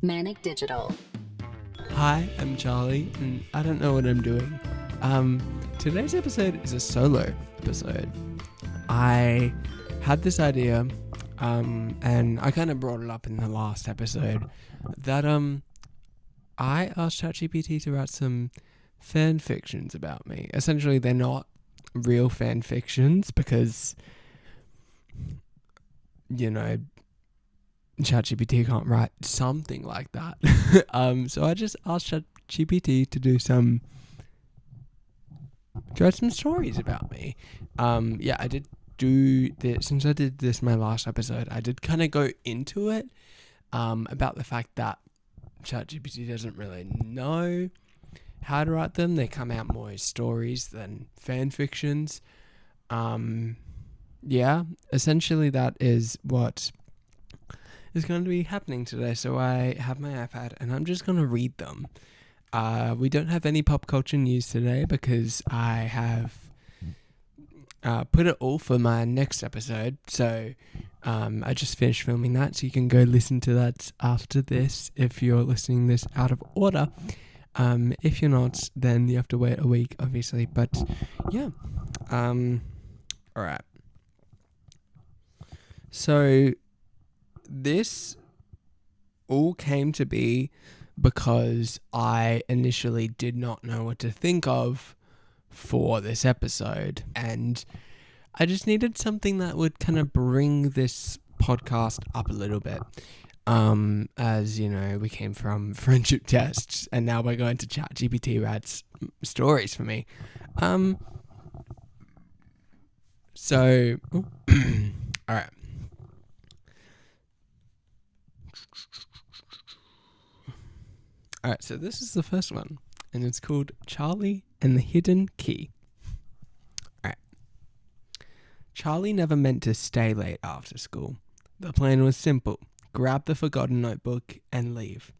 Manic Digital. Hi, I'm Charlie, and I don't know what I'm doing. Today's episode is a solo episode. I had this idea, and I kind of brought it up in the last episode, that I asked ChatGPT to write some fan fictions about me. Essentially, they're not real fan fictions because, you know, ChatGPT can't write something like that. So I just asked ChatGPT to write some stories about me. I did do this, since I did this my last episode, I did kind of go into it, about the fact that ChatGPT doesn't really know how to write them. They come out more as stories than fan fictions. Essentially that is what is going to be happening today. So I have my iPad and I'm just going to read them. We don't have any pop culture news today because I have put it all for my next episode. So I just finished filming that, so you can go listen to that after this if you're listening this out of order. If you're not, then you have to wait a week, obviously. But yeah. Alright. So this all came to be because I initially did not know what to think of for this episode, and I just needed something that would kind of bring this podcast up a little bit. As you know, we came from friendship tests and now we're going to ChatGPT writes stories for me. Alright. Alright, so this is the first one, and it's called Charlie and the Hidden Key. Alright. Charlie never meant to stay late after school. The plan was simple: grab the forgotten notebook and leave.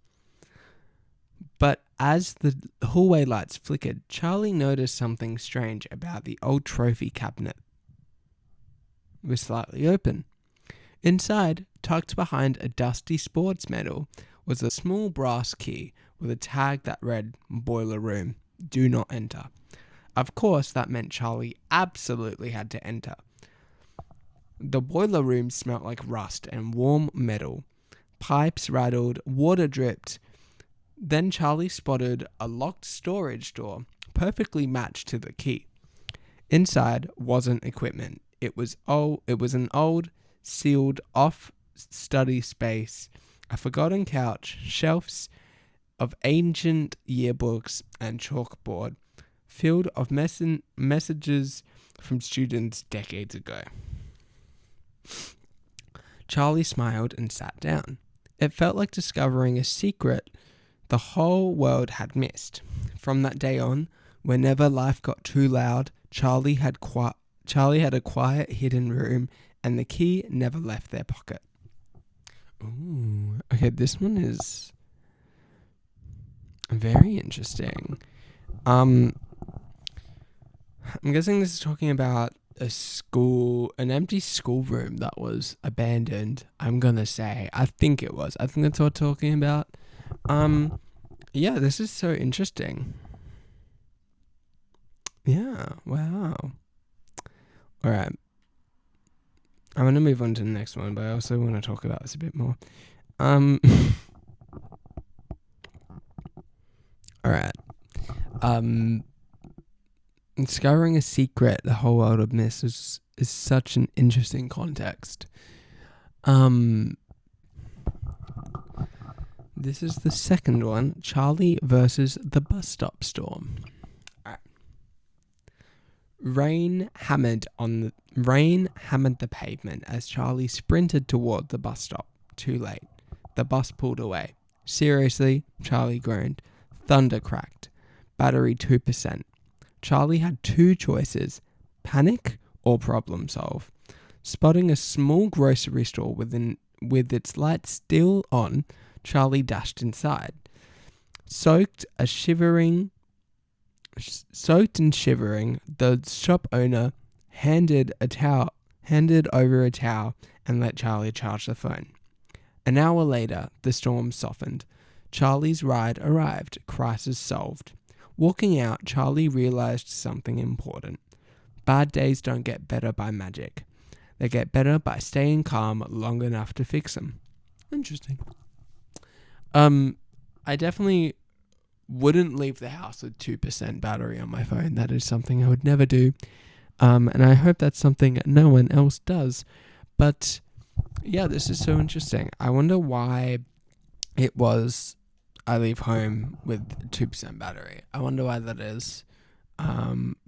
But as the hallway lights flickered, Charlie noticed something strange about the old trophy cabinet. It was slightly open. Inside, tucked behind a dusty sports medal, was a small brass key with a tag that read, "Boiler Room, do not enter." Of course, that meant Charlie absolutely had to enter. The boiler room smelt like rust and warm metal. Pipes rattled, water dripped. Then Charlie spotted a locked storage door, perfectly matched to the key. Inside wasn't equipment. It was an old, sealed off study space, a forgotten couch, shelves of ancient yearbooks, and chalkboard filled of messages from students decades ago. Charlie smiled and sat down. It felt like discovering a secret the whole world had missed. From that day on, whenever life got too loud, Charlie had a quiet hidden room, and the key never left their pocket. Ooh, okay, this one is very interesting. I'm guessing this is talking about an empty schoolroom that was abandoned. I'm gonna say, I think it was. I think that's what we're talking about. This is so interesting. Yeah, wow. Alright. I'm gonna move on to the next one, but I also want to talk about this a bit more. Alright. Discovering a secret the whole world would miss is such an interesting context. This is the second one, Charlie versus the bus stop storm. Alright. Rain hammered the pavement as Charlie sprinted toward the bus stop. Too late. The bus pulled away. Seriously, Charlie groaned. Thunder cracked. Battery 2%. Charlie had two choices: panic or problem solve. Spotting a small grocery store with its lights still on, Charlie dashed inside. Soaked and shivering, the shop owner handed over a towel and let Charlie charge the phone. An hour later, the storm softened. Charlie's ride arrived, crisis solved. Walking out, Charlie realized something important. Bad days don't get better by magic. They get better by staying calm long enough to fix them. Interesting. I definitely wouldn't leave the house with 2% battery on my phone. That is something I would never do. And I hope that's something no one else does. But yeah, this is so interesting. I wonder why it was I leave home with 2% battery. I wonder why that is.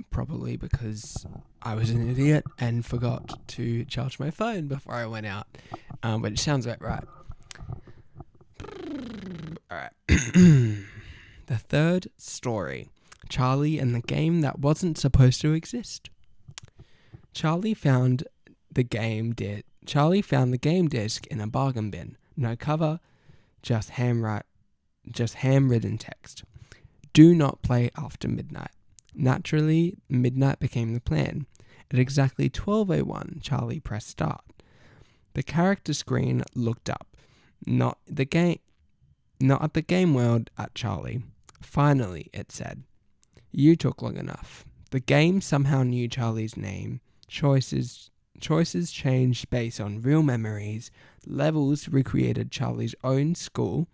Probably because I was an idiot and forgot to charge my phone before I went out. But it sounds about right. Alright. The third story. Charlie and the game that wasn't supposed to exist. Charlie found the game disc in a bargain bin. No cover, just handwritten text. Do not play after midnight. Naturally, midnight became the plan. At exactly 12:01, Charlie pressed start. The character screen looked up, not at the game world, at Charlie. Finally, it said, "You took long enough." The game somehow knew Charlie's name. Choices changed based on real memories. Levels recreated Charlie's own school,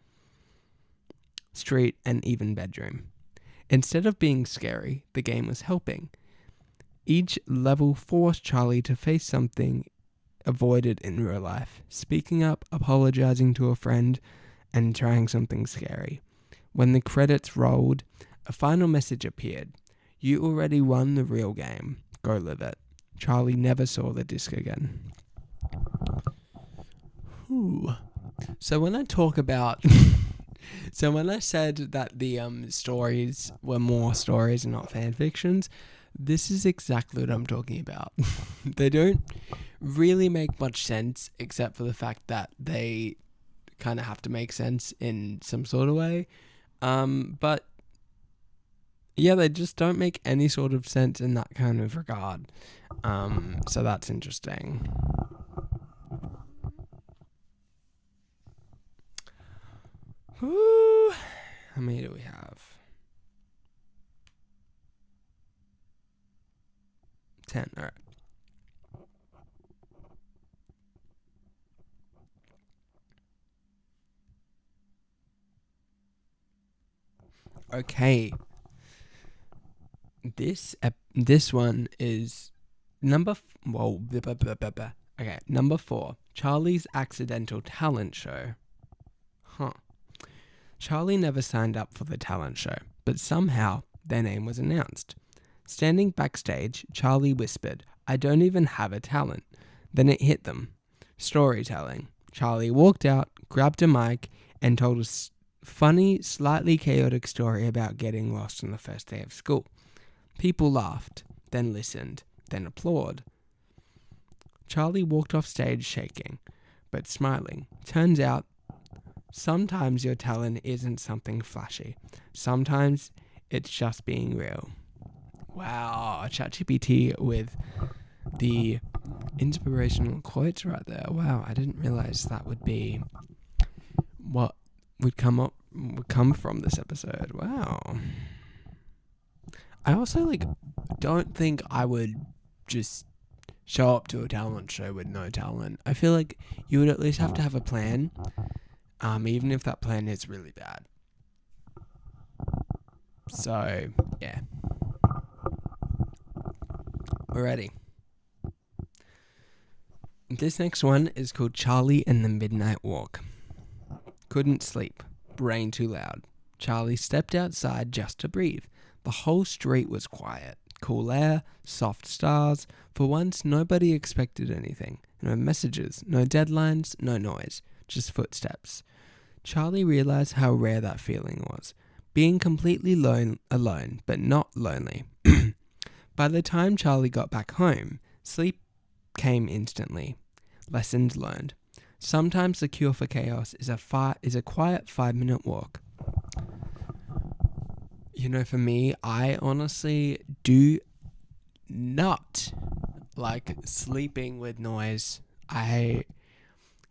street, and even bedroom. Instead of being scary, the game was helping. Each level forced Charlie to face something avoided in real life, speaking up, apologizing to a friend, and trying something scary. When the credits rolled, a final message appeared. You already won the real game. Go live it. Charlie never saw the disc again. Ooh. So when I talk about... So when I said that the stories were more stories and not fan fictions, this is exactly what I'm talking about. They don't really make much sense except for the fact that they kind of have to make sense in some sort of way. But yeah, they just don't make any sort of sense in that kind of regard. So that's interesting. Woo! How many do we have? 10. All right. Okay. This one is number 4. Charlie's accidental talent show. Charlie never signed up for the talent show, but somehow their name was announced. Standing backstage, Charlie whispered, "I don't even have a talent." Then it hit them. Storytelling. Charlie walked out, grabbed a mic, and told a funny, slightly chaotic story about getting lost on the first day of school. People laughed, then listened, then applauded. Charlie walked off stage shaking, but smiling. Turns out, sometimes your talent isn't something flashy. Sometimes it's just being real. Wow, ChatGPT with the inspirational quotes right there. Wow, I didn't realize that would be what would come from this episode. Wow. I also don't think I would just show up to a talent show with no talent. I feel like you would at least have to have a plan, even if that plan is really bad. So, yeah. Alrighty. This next one is called Charlie and the Midnight Walk. Couldn't sleep. Brain too loud. Charlie stepped outside just to breathe. The whole street was quiet. Cool air, soft stars. For once, nobody expected anything. No messages, no deadlines, no noise. Just footsteps. Charlie realized how rare that feeling was. Being completely alone, but not lonely. By the time Charlie got back home, sleep came instantly. Lessons learned. Sometimes the cure for chaos is a quiet 5-minute walk. You know, for me, I honestly do not like sleeping with noise.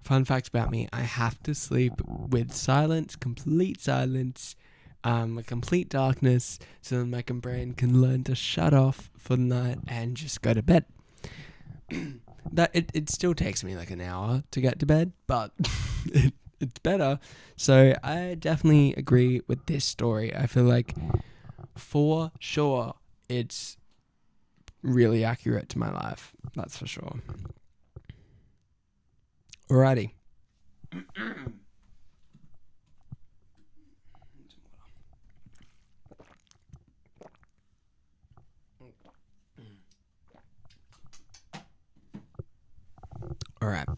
Fun fact about me, I have to sleep with silence, complete silence, complete darkness, so that my brain can learn to shut off for the night and just go to bed. That it still takes me like an hour to get to bed, but it's better. So I definitely agree with this story. I feel like for sure it's really accurate to my life. That's for sure. Alrighty. Alright.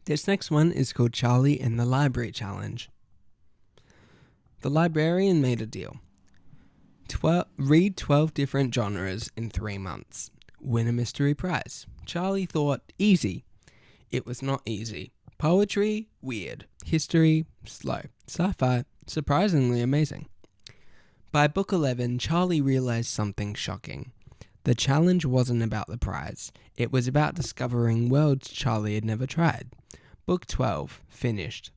This next one is called Charlie and the Library Challenge. The librarian made a deal. Read 12 different genres in 3 months. Win a mystery prize. Charlie thought, easy. It was not easy. Poetry, weird. History, slow. Sci-fi, surprisingly amazing. By book 11, Charlie realized something shocking. The challenge wasn't about the prize. It was about discovering worlds Charlie had never tried. Book 12, finished.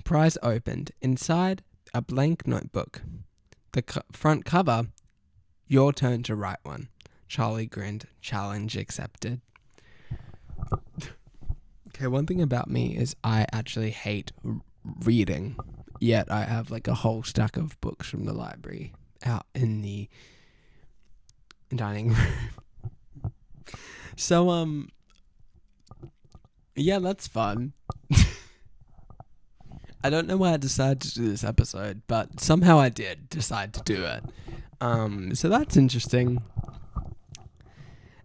Prize opened. Inside, a blank notebook. The front cover, your turn to write one. Charlie grinned. Challenge accepted. Okay, one thing about me is I actually hate reading. Yet I have like a whole stack of books from the library out in the dining room. So, yeah, that's fun. I don't know why I decided to do this episode, but somehow I did decide to do it. So that's interesting.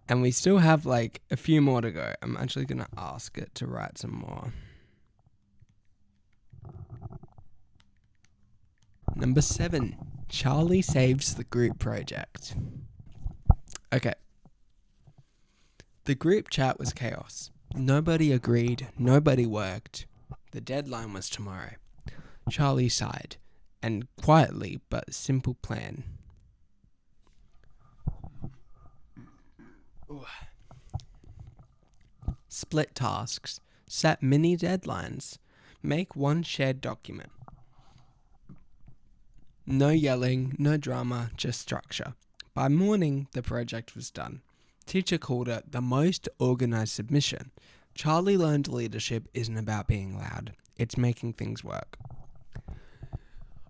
And we still have like a few more to go. I'm actually going to ask it to write some more. Number 7. Charlie saves the group project. Okay. The group chat was chaos. Nobody agreed. Nobody worked. The deadline was tomorrow. Charlie sighed, and quietly but simple plan. Ooh. Split tasks. Set mini deadlines. Make one shared document. No yelling, no drama, just structure. By morning, the project was done. Teacher called it the most organized submission. Charlie learned leadership isn't about being loud. It's making things work.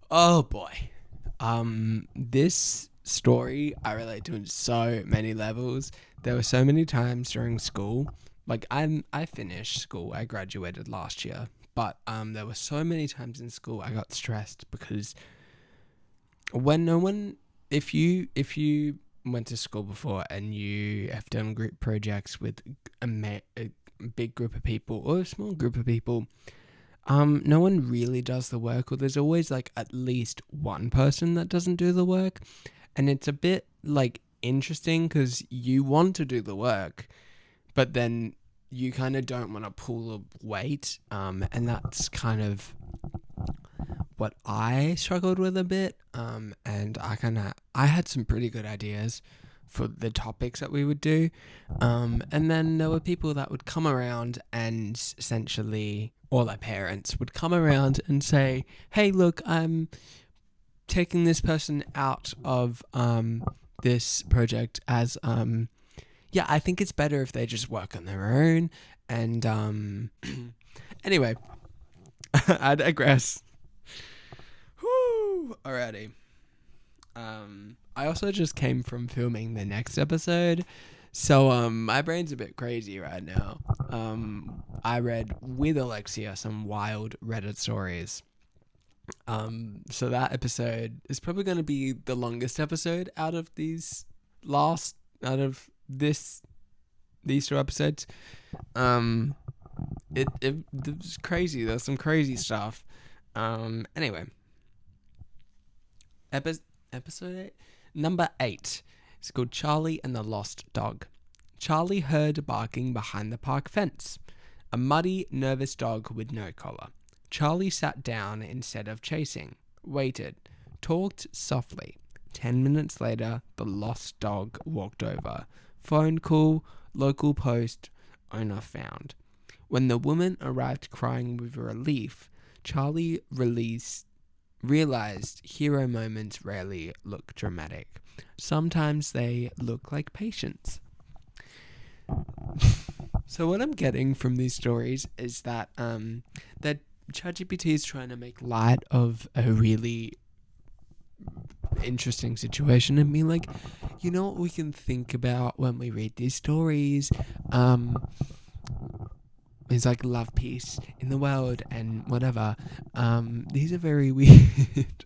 Oh boy. This story I relate to in so many levels. There were so many times during school. Like I finished school. I graduated last year. But there were so many times in school I got stressed because when no one, if you went to school before and you have done group projects with a big group of people or a small group of people, no one really does the work, or there's always like at least one person that doesn't do the work, and it's a bit like interesting because you want to do the work, but then you kind of don't want to pull the weight, and that's kind of what I struggled with a bit, and I had some pretty good ideas for the topics that we would do, and then there were people that would come around and essentially, or their parents would come around and say, hey, look, I'm taking this person out of this project as, yeah, I think it's better if they just work on their own, and anyway, I digress. Whoo! Alrighty. I also just came from filming the next episode, so my brain's a bit crazy right now. I read with Alexia some wild Reddit stories. So that episode is probably going to be the longest episode out of these 2 episodes. It was crazy. There's some crazy stuff. Anyway. Episode 8? Number 8. It's called Charlie and the Lost Dog. Charlie heard barking behind the park fence. A muddy, nervous dog with no collar. Charlie sat down instead of chasing. Waited. Talked softly. 10 minutes later, the lost dog walked over. Phone call, local post, owner found. When the woman arrived crying with relief, Charlie realized hero moments rarely look dramatic. Sometimes they look like patience. So what I'm getting from these stories is that that ChatGPT is trying to make light of a really interesting situation and be like, you know what we can think about when we read these stories? It's like love, peace in the world and whatever. These are very weird.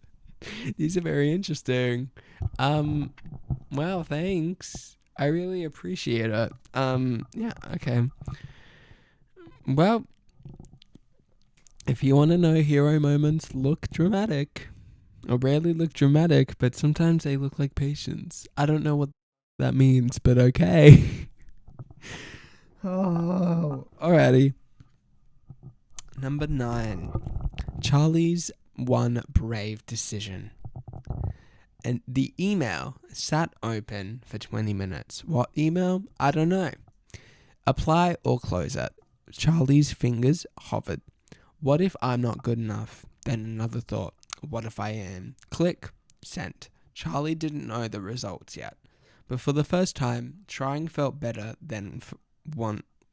These are very interesting. Well, thanks. I really appreciate it. Yeah, okay. Well, if you want to know hero moments look dramatic, or rarely look dramatic, but sometimes they look like patience. I don't know what that means, but okay. Oh, alrighty. Number 9. Charlie's one brave decision. And the email sat open for 20 minutes. What email? I don't know. Apply or close it. Charlie's fingers hovered. What if I'm not good enough? Then another thought. What if I am? Click. Sent. Charlie didn't know the results yet. But for the first time, trying felt better than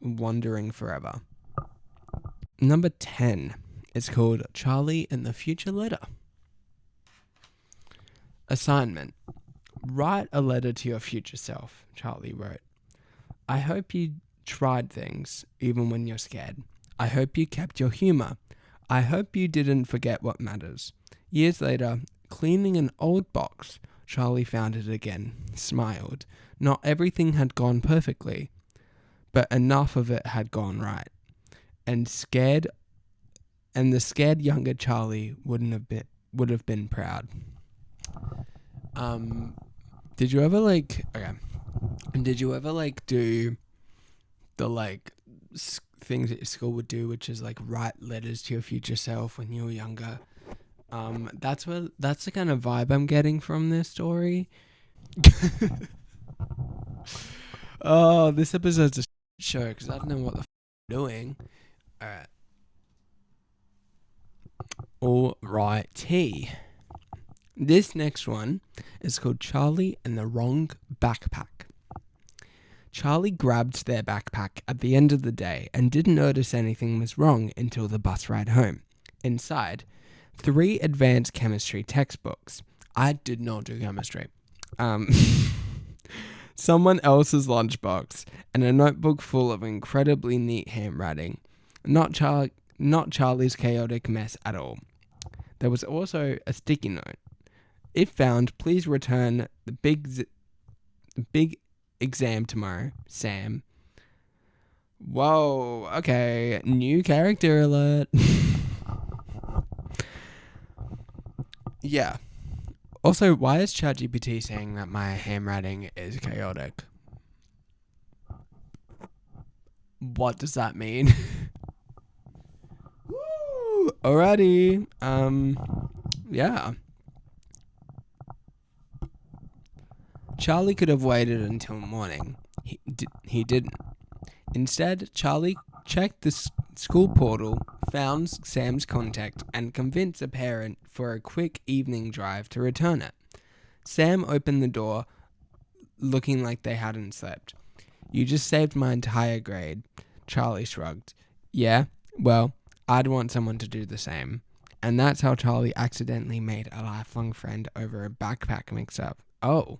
wandering forever. Number 10. It's called Charlie and the Future Letter. Assignment. Write a letter to your future self, Charlie wrote. I hope you tried things, even when you're scared. I hope you kept your humor. I hope you didn't forget what matters. Years later, cleaning an old box, Charlie found it again, smiled. Not everything had gone perfectly, but enough of it had gone right. And the scared younger Charlie would have been proud. Did you ever do the things that your school would do, which is like write letters to your future self when you were younger? That's the kind of vibe I'm getting from this story. Oh, this episode's a show because I don't know what the I'm doing. Alrighty. This next one is called Charlie and the Wrong Backpack. Charlie grabbed their backpack at the end of the day and didn't notice anything was wrong until the bus ride home. Inside, 3 advanced chemistry textbooks. I did not do chemistry. Someone else's lunchbox, and a notebook full of incredibly neat handwriting. Not Charlie's chaotic mess at all. There was also a sticky note. If found, please return the big exam tomorrow, Sam. Whoa, okay, new character alert. Yeah. Also, why is ChatGPT saying that my handwriting is chaotic? What does that mean? Woo! Alrighty. Yeah. Charlie could have waited until morning. He didn't. Instead, Charlie checked the school portal, found Sam's contact, and convinced a parent for a quick evening drive to return it. Sam opened the door, looking like they hadn't slept. You just saved my entire grade, Charlie shrugged. Yeah, well, I'd want someone to do the same. And that's how Charlie accidentally made a lifelong friend over a backpack mix-up. Oh.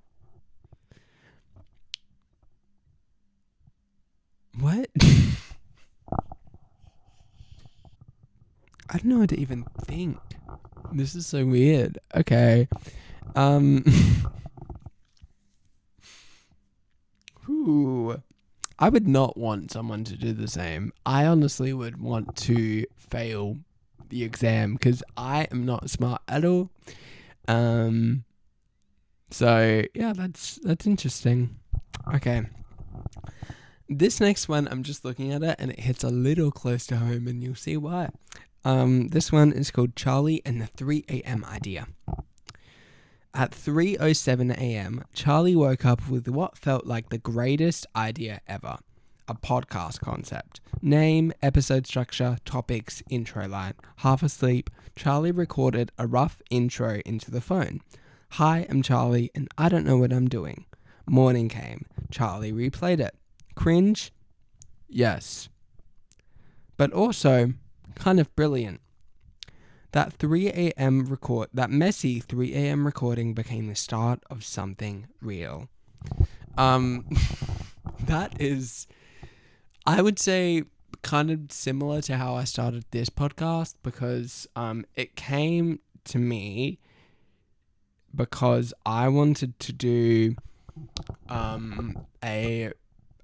What? I don't know how to even think. This is so weird. Okay. Whew. I would not want someone to do the same. I honestly would want to fail the exam because I am not smart at all. So yeah, that's interesting. Okay. This next one, I'm just looking at it and it hits a little close to home and you'll see why. This one is called Charlie and the 3 a.m. idea. At 3:07 a.m., Charlie woke up with what felt like the greatest idea ever. a podcast concept. Name, episode structure, topics, intro line. Half asleep, Charlie recorded a rough intro into the phone. Hi, I'm Charlie, and I don't know what I'm doing. Morning came. Charlie replayed it. Cringe? Yes. But also, kind of brilliant. That that messy 3 a.m. recording became the start of something real. That is, I would say, kind of similar to how I started this podcast, because it came to me because I wanted to do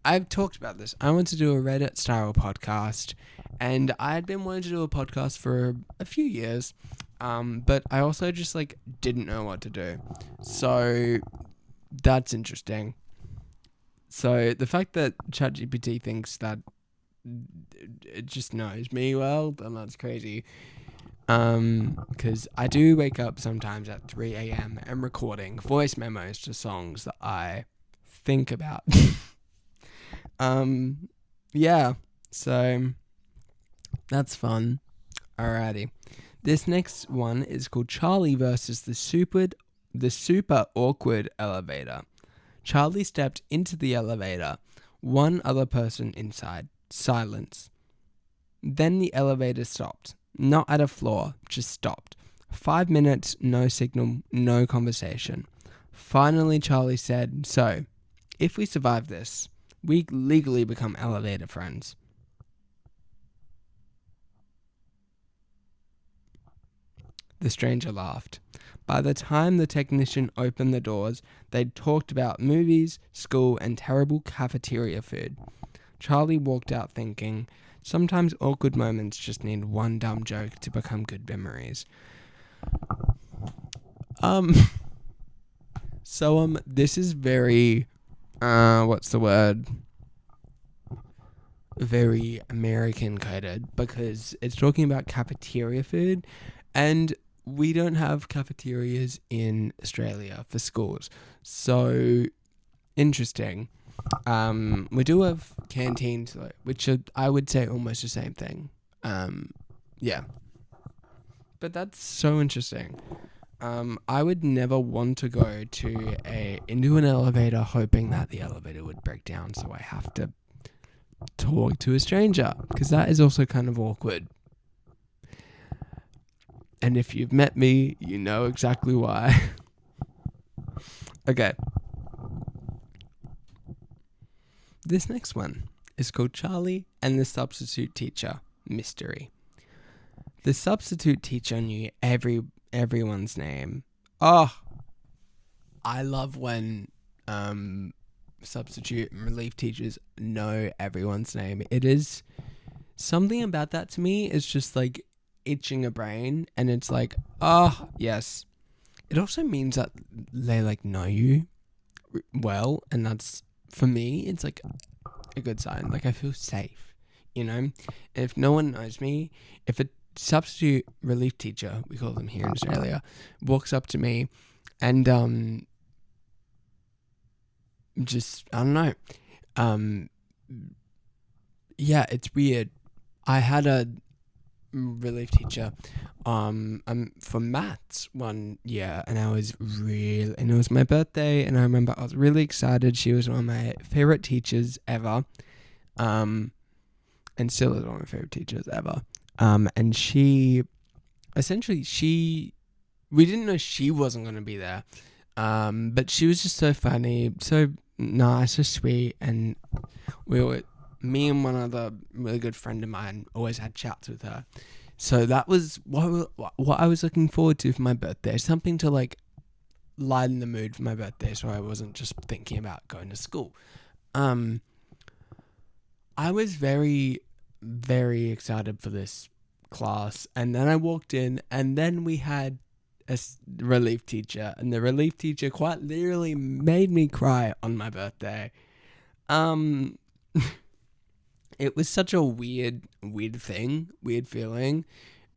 I've talked about this. I wanted to do a Reddit style podcast, and I had been wanting to do a podcast for a few years, but I also just didn't know what to do. So that's interesting. So the fact that ChatGPT thinks that it just knows me well, then that's crazy. Because I do wake up sometimes at 3 a.m. and recording voice memos to songs that I think about. Yeah, so that's fun. Alrighty. This next one is called Charlie versus the super awkward elevator. Charlie stepped into the elevator. One other person inside. Silence. Then the elevator stopped. Not at a floor, just stopped. 5 minutes, no signal, no conversation. Finally, Charlie said, "So, if we survive this, we legally become elevator friends." The stranger laughed. By the time the technician opened the doors, they'd talked about movies, school, and terrible cafeteria food. Charlie walked out thinking, sometimes awkward moments just need one dumb joke to become good memories. This is very, what's the word? Very American coded, because it's talking about cafeteria food, and we don't have cafeterias in Australia for schools. So, interesting. We do have canteens, which are, I would say, almost the same thing. Yeah. But that's so interesting. I would never want to go into an elevator hoping that the elevator would break down, so I have to talk to a stranger, because that is also kind of awkward. And if you've met me, you know exactly why. Okay. This next one is called Charlie and the Substitute Teacher Mystery. The substitute teacher knew everyone's name. Oh, I love when substitute and relief teachers know everyone's name. It is something about that to me is just itching a brain, and it's yes. It also means that they know you well, and that's, for me, it's a good sign. I feel safe, And if no one knows me, if a substitute relief teacher, we call them here in Australia, walks up to me and just, I don't know, yeah, it's weird. I had a relief teacher for maths one year, and it was my birthday, and I remember I was really excited. She was one of my favorite teachers ever, and still is one of my favorite teachers ever. And we didn't know she wasn't going to be there, but she was just so funny, so nice, so sweet, and me and one other really good friend of mine always had chats with her. So that was what I was looking forward to for my birthday. Something to lighten the mood for my birthday, so I wasn't just thinking about going to school. I was very, very excited for this class, and then I walked in, and then we had a relief teacher, and the relief teacher quite literally made me cry on my birthday. It was such a weird feeling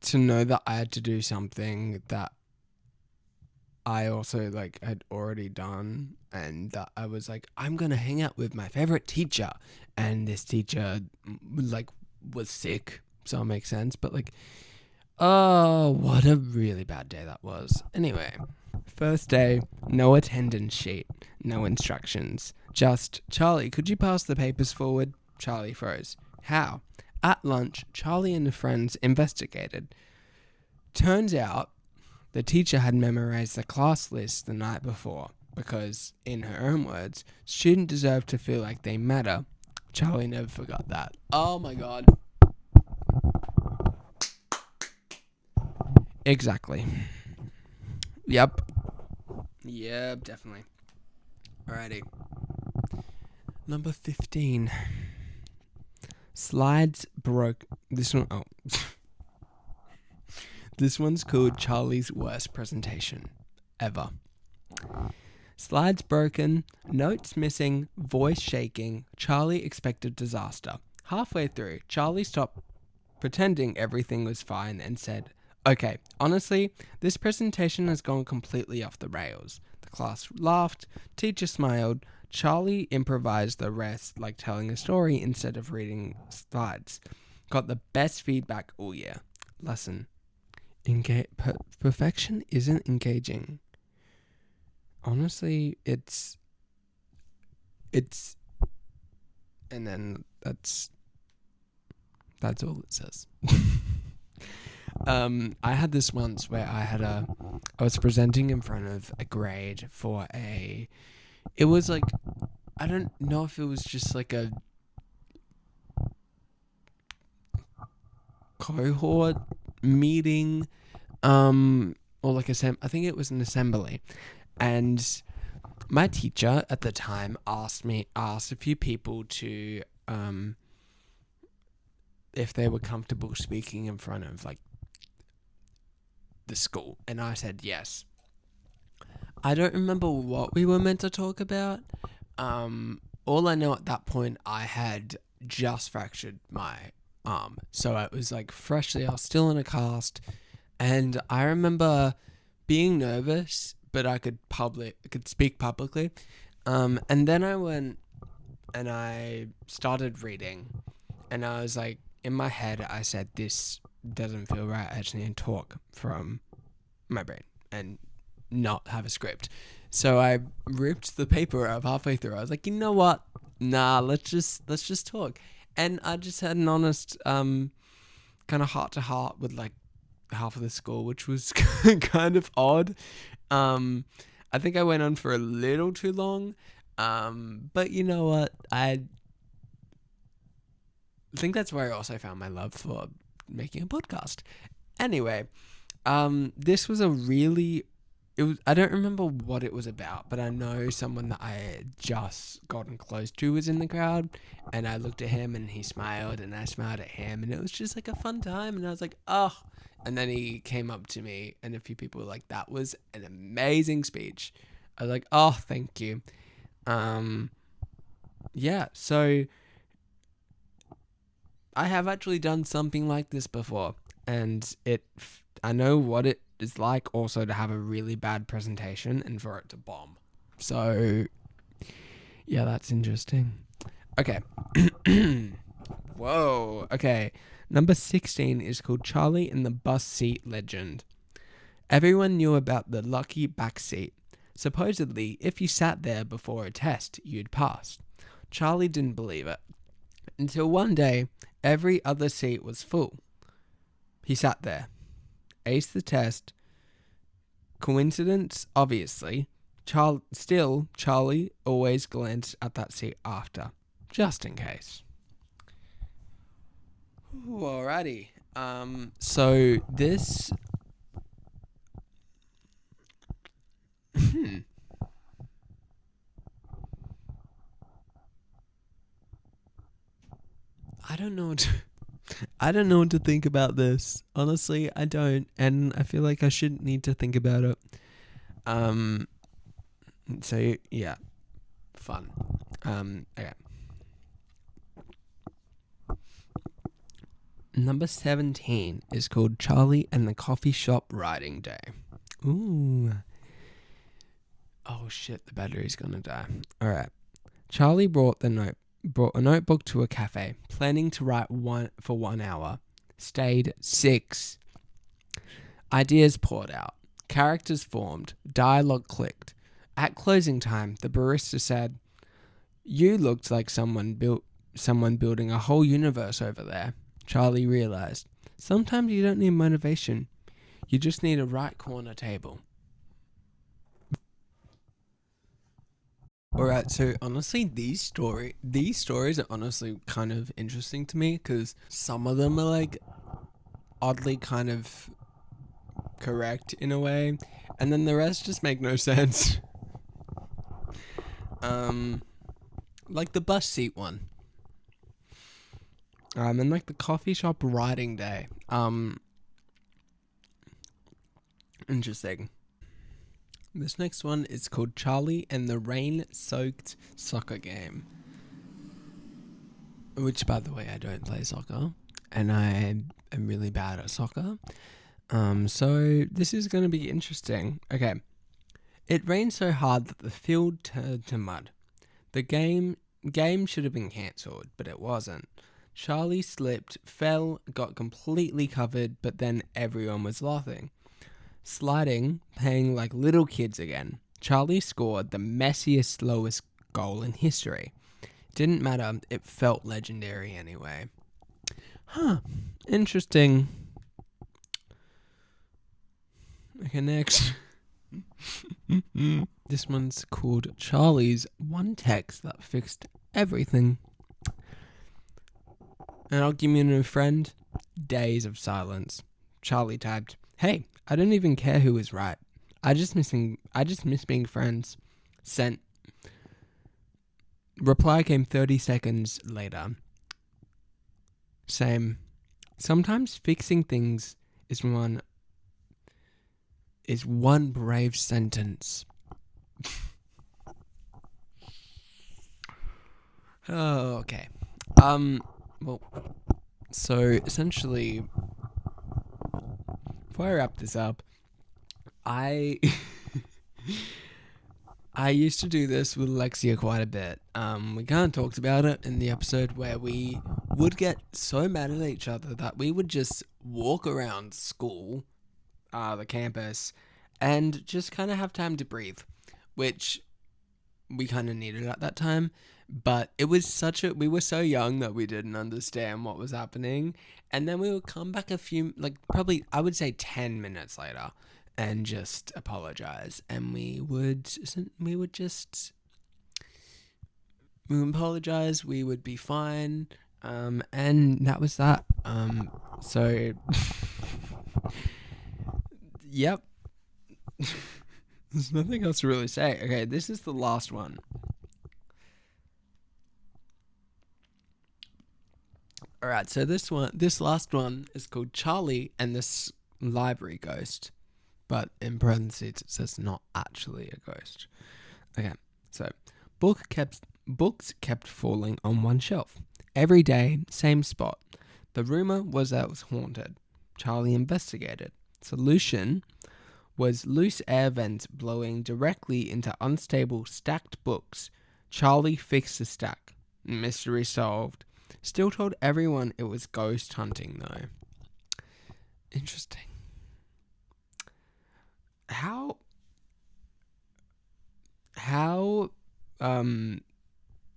to know that I had to do something that I also like had already done, and that I was like, I'm gonna hang out with my favorite teacher, and this teacher like was sick, so it makes sense. But like, oh, what a really bad day that was. Anyway, first day, no attendance sheet, no instructions, just Charlie, could you pass the papers forward? Charlie froze. How? At lunch, Charlie and the friends investigated. Turns out the teacher had memorized the class list the night before because, in her own words, students deserve to feel like they matter. Charlie never forgot that. Oh my god. Exactly. Yep. Yep, definitely. Alrighty. Number 15. Slides broke. This one, oh. This one's called Charlie's worst presentation ever. Slides broken, notes missing, voice shaking. Charlie expected disaster. Halfway through, Charlie stopped pretending everything was fine and said, "Okay, honestly, this presentation has gone completely off the rails." The class laughed, teacher smiled, Charlie improvised the rest like telling a story instead of reading slides. Got the best feedback all year. Lesson. Perfection isn't engaging. Honestly, it's and then that's all it says. I had this once where I was presenting in front of a grade for it was like, I don't know if it was just like a cohort meeting, or like I think it was an assembly, and my teacher at the time asked a few people to, if they were comfortable speaking in front of like the school, and I said yes. I don't remember what we were meant to talk about. All I know at that point, I had just fractured my arm, so it was like freshly. I was still in a cast, and I remember being nervous, but I could speak publicly. And then I went and I started reading, and I was like, in my head, I said, "This doesn't feel right. I just need to talk from my brain and not have a script." So I ripped the paper up halfway through. I was like, you know what? Nah, let's just talk. And I just had an honest, kind of heart to heart with like half of the school, which was kind of odd. I think I went on for a little too long. But you know what? I think that's where I also found my love for making a podcast. Anyway, this was I don't remember what it was about, but I know someone that I had just gotten close to was in the crowd, and I looked at him and he smiled and I smiled at him, and it was just like a fun time, and I was like, oh. And then he came up to me and a few people were like, that was an amazing speech. I was like, oh, thank you. Yeah, so I have actually done something like this before, and I know what it is like also to have a really bad presentation and for it to bomb. So, yeah, that's interesting. Okay. Whoa. Okay. Number 16 is called Charlie and the Bus Seat Legend. Everyone knew about the lucky back seat. Supposedly, if you sat there before a test, you'd pass. Charlie didn't believe it. Until one day, every other seat was full. He sat there, aced the test. Coincidence? Obviously. Charlie always glanced at that seat after, just in case. Ooh, alrighty. So this... I don't know what to think about this. Honestly, I don't, and I feel like I shouldn't need to think about it. So yeah, fun. Okay. Number 17 is called Charlie and the Coffee Shop Writing Day. Ooh. Oh shit, the battery's gonna die. Alright. Charlie brought a notebook to a cafe, planning to write for 1 hour. Stayed 6. Ideas poured out. Characters formed. Dialogue clicked. At closing time, the barista said, "You looked like someone building a whole universe over there." Charlie realized, sometimes you don't need motivation. You just need a right corner table. Alright, so honestly, these stories are honestly kind of interesting to me because some of them are like oddly kind of correct in a way, and then the rest just make no sense. Like the bus seat one. And like the coffee shop writing day. Interesting. This next one is called Charlie and the Rain-Soaked Soccer Game. Which, by the way, I don't play soccer. And I am really bad at soccer. So this is going to be interesting. Okay. It rained so hard that the field turned to mud. The game should have been cancelled, but it wasn't. Charlie slipped, fell, got completely covered, but then everyone was laughing. Sliding, playing like little kids again. Charlie scored the messiest, slowest goal in history. Didn't matter, it felt legendary anyway. Huh, interesting. Okay, next. This one's called Charlie's One Text That Fixed Everything. And I'll give you a new friend. Days of silence. Charlie typed, "Hey, I don't even care who is right. I just miss being friends." Sent. Reply came 30 seconds later. Same. Sometimes fixing things is one brave sentence. Oh, okay. Well, so essentially, before I wrap this up, I used to do this with Alexia quite a bit. We kind of talked about it in the episode where we would get so mad at each other that we would just walk around school, the campus, and just kind of have time to breathe, which we kind of needed at that time. But it was we were so young that we didn't understand what was happening. And then we would come back probably, I would say 10 minutes later and just apologize. And we would apologize. We would be fine. And that was that. So, yep. There's nothing else to really say. Okay, this is the last one. Alright, so this last one is called Charlie and this library ghost. But in parentheses it says not actually a ghost. Okay, so books kept falling on one shelf. Every day, same spot. The rumor was that it was haunted. Charlie investigated. Solution was loose air vents blowing directly into unstable stacked books. Charlie fixed the stack. Mystery solved. Still told everyone it was ghost hunting though. Interesting. How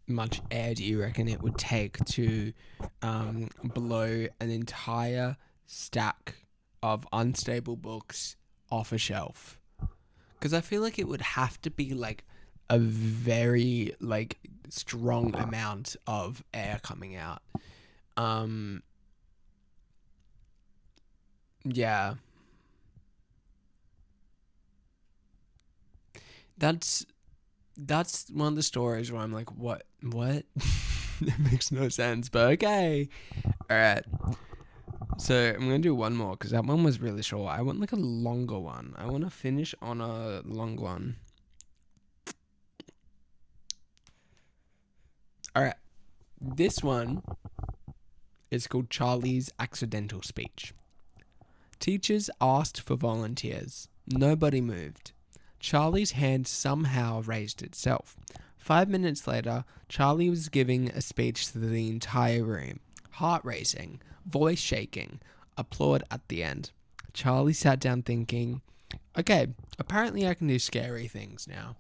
much air do you reckon it would take to blow an entire stack of unstable books off a shelf? Because I feel like it would have to be like a very like strong amount of air coming out. Yeah. That's one of the stories where I'm like, what? It makes no sense, but okay. Alright. So I'm going to do one more because that one was really short. I want like a longer one. I want to finish on a long one. Alright. This one is called Charlie's Accidental Speech. Teachers asked for volunteers. Nobody moved. Charlie's hand somehow raised itself. 5 minutes later, Charlie was giving a speech to the entire room. Heart racing, voice shaking, applaud at the end. Charlie sat down thinking, okay, apparently I can do scary things now.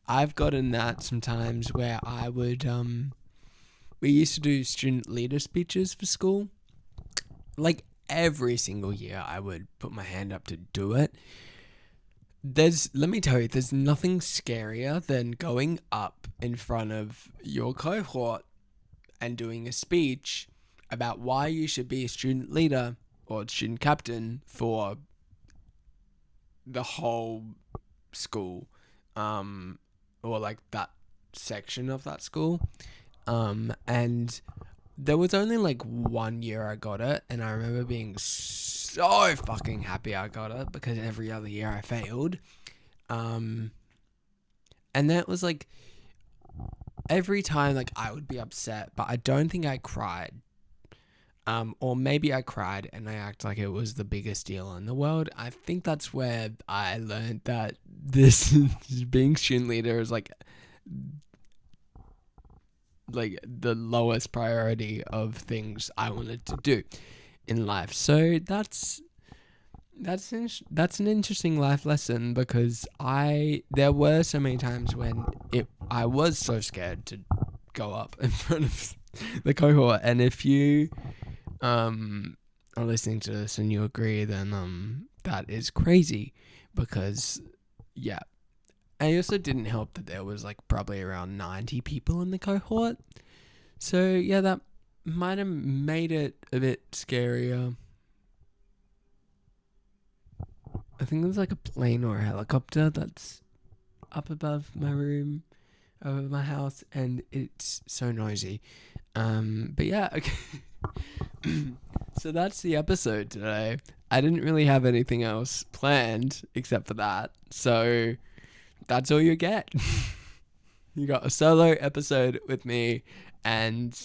I've gotten that sometimes where I would, we used to do student leader speeches for school. Like every single year I would put my hand up to do it. Let me tell you, there's nothing scarier than going up in front of your cohort and doing a speech about why you should be a student leader or student captain for the whole school, or like that section of that school. And there was only like 1 year I got it, and I remember being so fucking happy I got it because every other year I failed. And that was like every time, like I would be upset, but I don't think I cried. Or maybe I cried and I act like it was the biggest deal in the world. I think that's where I learned that this being student leader is like the lowest priority of things I wanted to do in life. So that's an interesting life lesson, because there were so many times when I was so scared to go up in front of the cohort. And if you are listening to this and you agree, then that is crazy, because yeah. And it also didn't help that there was like probably around 90 people in the cohort. So yeah, that might have made it a bit scarier. I think there's like a plane or a helicopter that's up above my room, over my house, and it's so noisy. But yeah, okay. So that's the episode today. I didn't really have anything else planned except for that. So that's all you get. You got a solo episode with me and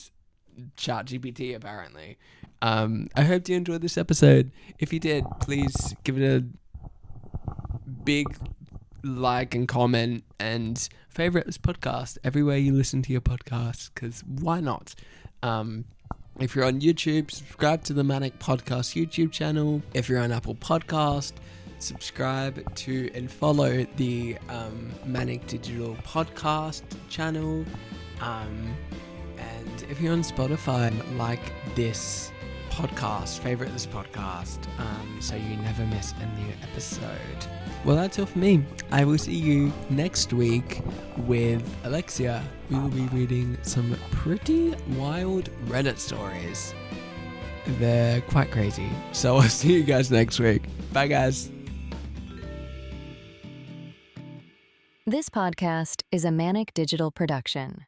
ChatGPT, apparently. I hope you enjoyed this episode. If you did, please give it a big like and comment, and favorite this podcast everywhere you listen to your podcast, because why not? If you're on YouTube, subscribe to the Manic Podcast YouTube channel. If you're on Apple Podcast, subscribe to and follow the Manic Digital Podcast channel. And if you're on Spotify, like this podcast, favorite this podcast, so you never miss a new episode. Well, that's all for me. I will see you next week with Alexia. We will be reading some pretty wild Reddit stories. They're quite crazy. So I'll see you guys next week. Bye, guys. This podcast is a Manic Digital production.